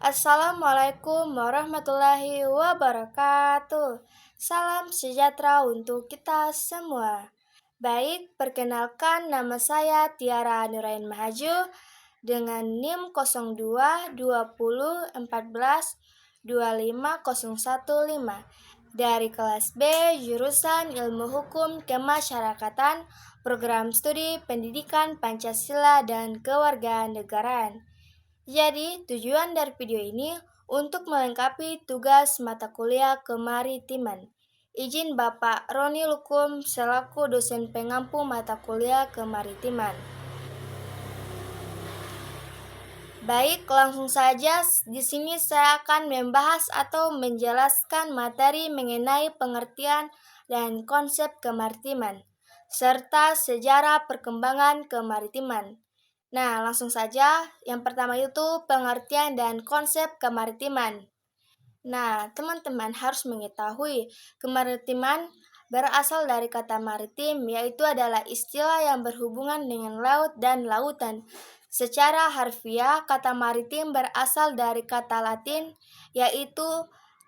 Assalamualaikum warahmatullahi wabarakatuh. Salam sejahtera untuk kita semua. Baik, perkenalkan nama saya Tiara Nurain Mahaju dengan NIM 02 20 14 25015 dari kelas B jurusan Ilmu Hukum Kemasyarakatan, Program Studi Pendidikan Pancasila dan Kewarganegaraan. Jadi, tujuan dari video ini untuk melengkapi tugas mata kuliah kemaritiman. Izin Bapak Roni Lukum selaku dosen pengampu mata kuliah kemaritiman. Baik, langsung saja di sini saya akan membahas atau menjelaskan materi mengenai pengertian dan konsep kemaritiman serta sejarah perkembangan kemaritiman. Nah, langsung saja. Yang pertama itu pengertian dan konsep kemaritiman. Nah, teman-teman harus mengetahui kemaritiman berasal dari kata maritim, yaitu adalah istilah yang berhubungan dengan laut dan lautan. Secara harfiah, kata maritim berasal dari kata Latin, yaitu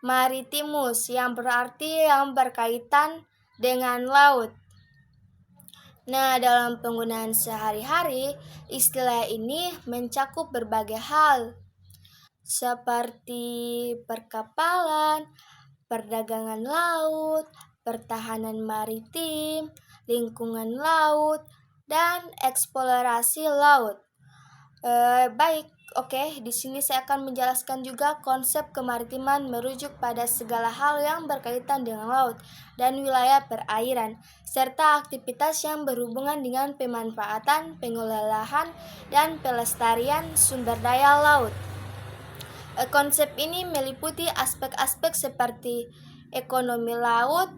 maritimus, yang berarti yang berkaitan dengan laut. Nah, dalam penggunaan sehari-hari, istilah ini mencakup berbagai hal, seperti perkapalan, perdagangan laut, pertahanan maritim, lingkungan laut, dan eksplorasi laut. Di sini saya akan menjelaskan juga konsep kemaritiman merujuk pada segala hal yang berkaitan dengan laut dan wilayah perairan, serta aktivitas yang berhubungan dengan pemanfaatan, pengelolaan, dan pelestarian sumber daya laut. Konsep ini meliputi aspek-aspek seperti ekonomi laut,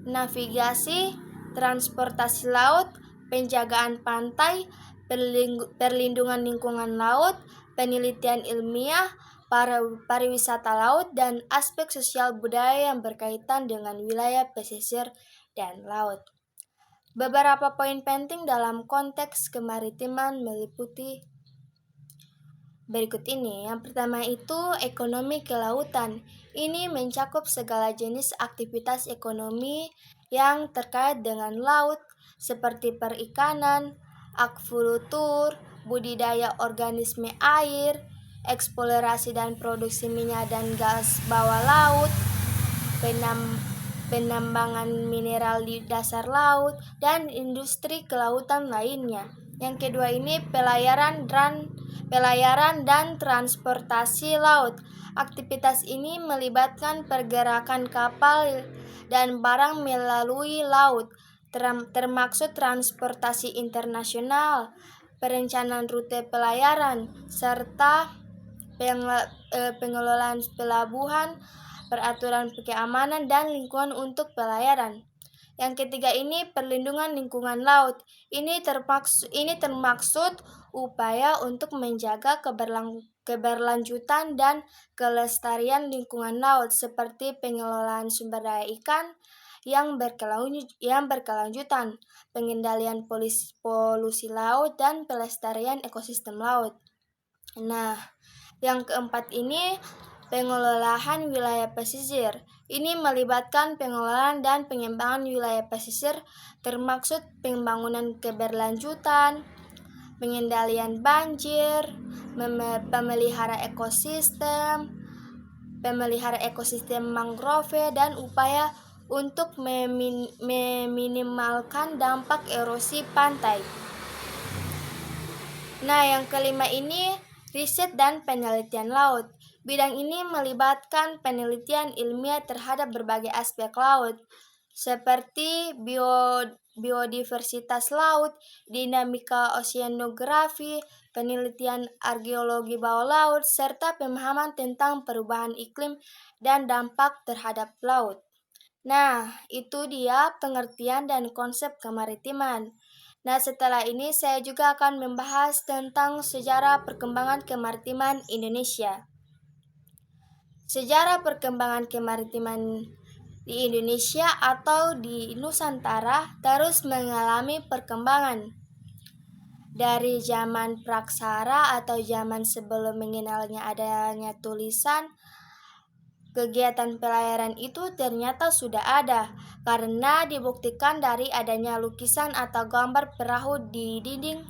navigasi, transportasi laut, penjagaan pantai, perlindungan lingkungan laut, penelitian ilmiah, pariwisata laut, dan aspek sosial budaya yang berkaitan dengan wilayah pesisir dan laut. Beberapa poin penting dalam konteks kemaritiman meliputi berikut ini. Yang pertama itu ekonomi kelautan. Ini mencakup segala jenis aktivitas ekonomi yang terkait dengan laut seperti perikanan, akvakultur, budidaya organisme air, eksplorasi dan produksi minyak dan gas bawah laut, penambangan mineral di dasar laut, dan industri kelautan lainnya. Yang kedua ini pelayaran dan transportasi laut. Aktivitas ini melibatkan pergerakan kapal dan barang melalui laut, termaksud transportasi internasional, perencanaan rute pelayaran, serta pengelolaan pelabuhan, peraturan keamanan dan lingkungan untuk pelayaran. Yang ketiga ini perlindungan lingkungan laut. Ini termaksud upaya untuk menjaga keberlanjutan dan kelestarian lingkungan laut seperti pengelolaan sumber daya ikan yang berkelanjutan, pengendalian polusi laut, dan pelestarian ekosistem laut. Nah, yang keempat ini pengelolaan wilayah pesisir. Ini melibatkan pengelolaan dan pengembangan wilayah pesisir, termaksud pembangunan keberlanjutan, pengendalian banjir, pemelihara ekosistem mangrove, dan upaya untuk meminimalkan dampak erosi pantai. Nah, yang kelima ini riset dan penelitian laut. Bidang ini melibatkan penelitian ilmiah terhadap berbagai aspek laut, seperti biodiversitas laut, dinamika oseanografi, penelitian arkeologi bawah laut, serta pemahaman tentang perubahan iklim dan dampak terhadap laut. Nah, itu dia pengertian dan konsep kemaritiman. Nah, setelah ini saya juga akan membahas tentang sejarah perkembangan kemaritiman Indonesia. Sejarah perkembangan kemaritiman di Indonesia atau di Nusantara terus mengalami perkembangan. Dari zaman praksara atau zaman sebelum mengenalnya adanya tulisan, kegiatan pelayaran itu ternyata sudah ada, karena dibuktikan dari adanya lukisan atau gambar perahu di dinding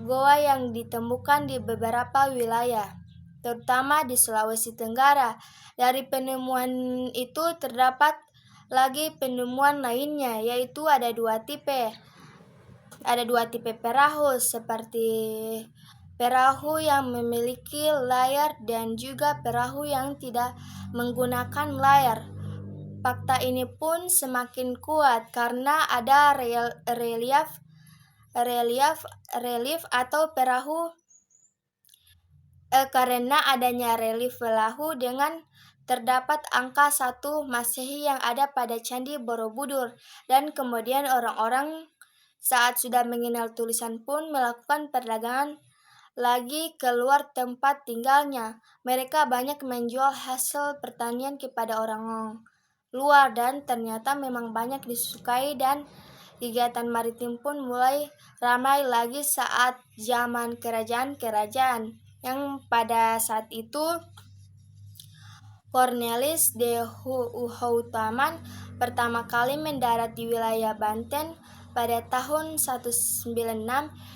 goa yang ditemukan di beberapa wilayah, terutama di Sulawesi Tenggara. Dari penemuan itu terdapat lagi penemuan lainnya, yaitu ada dua tipe perahu, seperti perahu yang memiliki layar dan juga perahu yang tidak menggunakan layar. Fakta ini pun semakin kuat karena ada relief atau perahu karena adanya relief perahu dengan terdapat angka 1 Masehi yang ada pada Candi Borobudur, dan kemudian orang-orang saat sudah mengenal tulisan pun melakukan perdagangan lagi keluar tempat tinggalnya. Mereka banyak menjual hasil pertanian kepada orang luar dan ternyata memang banyak disukai, dan kegiatan maritim pun mulai ramai lagi saat zaman kerajaan-kerajaan yang pada saat itu Cornelis de Houtaman pertama kali mendarat di wilayah Banten pada tahun 196,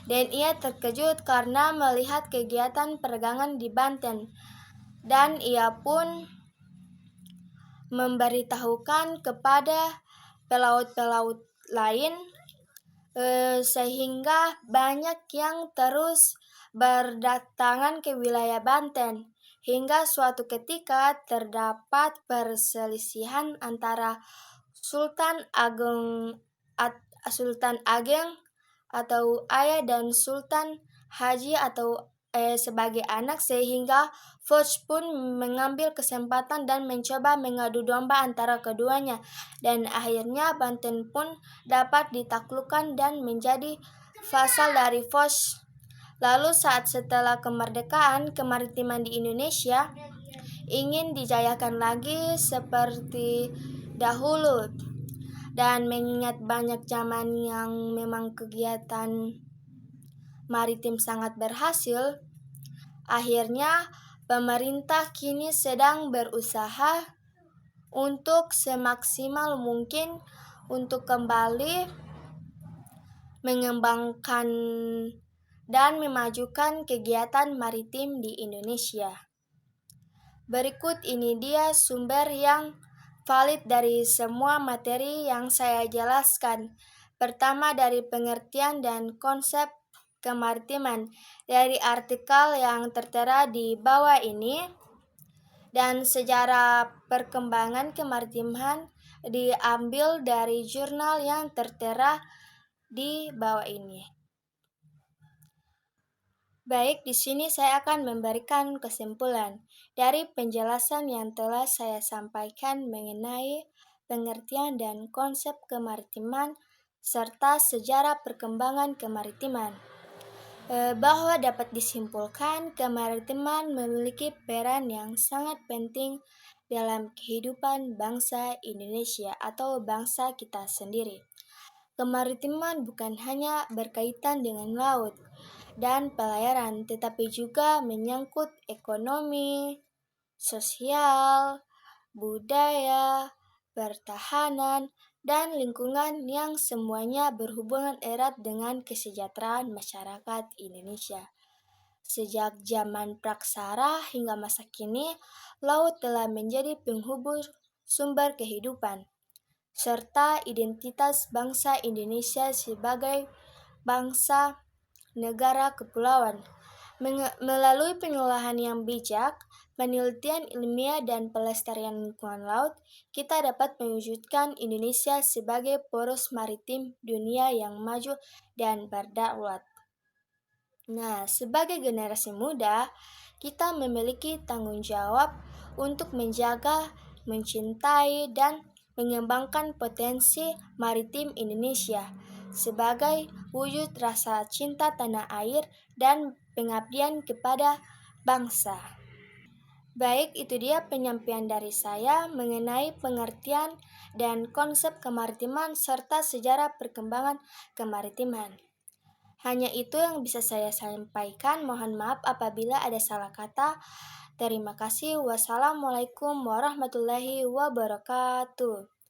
dan ia terkejut karena melihat kegiatan perdagangan di Banten, dan ia pun memberitahukan kepada pelaut-pelaut lain, sehingga banyak yang terus berdatangan ke wilayah Banten. Hingga suatu ketika terdapat perselisihan antara Sultan Ageng atau ayah dan Sultan Haji atau sebagai anak, sehingga Foch pun mengambil kesempatan dan mencoba mengadu domba antara keduanya, dan akhirnya Banten pun dapat ditaklukkan dan menjadi vasal dari Foch. Lalu setelah kemerdekaan, kemaritiman di Indonesia ingin dijayakan lagi seperti dahulu, dan mengingat banyak zaman yang memang kegiatan maritim sangat berhasil, akhirnya pemerintah kini sedang berusaha untuk semaksimal mungkin untuk kembali mengembangkan dan memajukan kegiatan maritim di Indonesia. Berikut ini dia sumber yang valid dari semua materi yang saya jelaskan. Pertama, dari pengertian dan konsep kemaritiman dari artikel yang tertera di bawah ini, dan sejarah perkembangan kemaritiman diambil dari jurnal yang tertera di bawah ini. Baik, di sini saya akan memberikan kesimpulan dari penjelasan yang telah saya sampaikan mengenai pengertian dan konsep kemaritiman serta sejarah perkembangan kemaritiman. Bahwa dapat disimpulkan kemaritiman memiliki peran yang sangat penting dalam kehidupan bangsa Indonesia atau bangsa kita sendiri. Kemaritiman bukan hanya berkaitan dengan laut dan pelayaran, tetapi juga menyangkut ekonomi, sosial, budaya, pertahanan, dan lingkungan yang semuanya berhubungan erat dengan kesejahteraan masyarakat Indonesia. Sejak zaman praksara hingga masa kini, laut telah menjadi penghubung sumber kehidupan, serta identitas bangsa Indonesia sebagai bangsa negara kepulauan. Melalui pengolahan yang bijak, penelitian ilmiah, dan pelestarian lingkungan laut, kita dapat mewujudkan Indonesia sebagai poros maritim dunia yang maju dan berdaulat. Nah, sebagai generasi muda, kita memiliki tanggung jawab untuk menjaga, mencintai, dan mengembangkan potensi maritim Indonesia sebagai wujud rasa cinta tanah air dan pengabdian kepada bangsa. Baik, itu dia penyampaian dari saya mengenai pengertian dan konsep kemaritiman serta sejarah perkembangan kemaritiman. Hanya itu yang bisa saya sampaikan. Mohon maaf apabila ada salah kata. Terima kasih. Wassalamualaikum warahmatullahi wabarakatuh.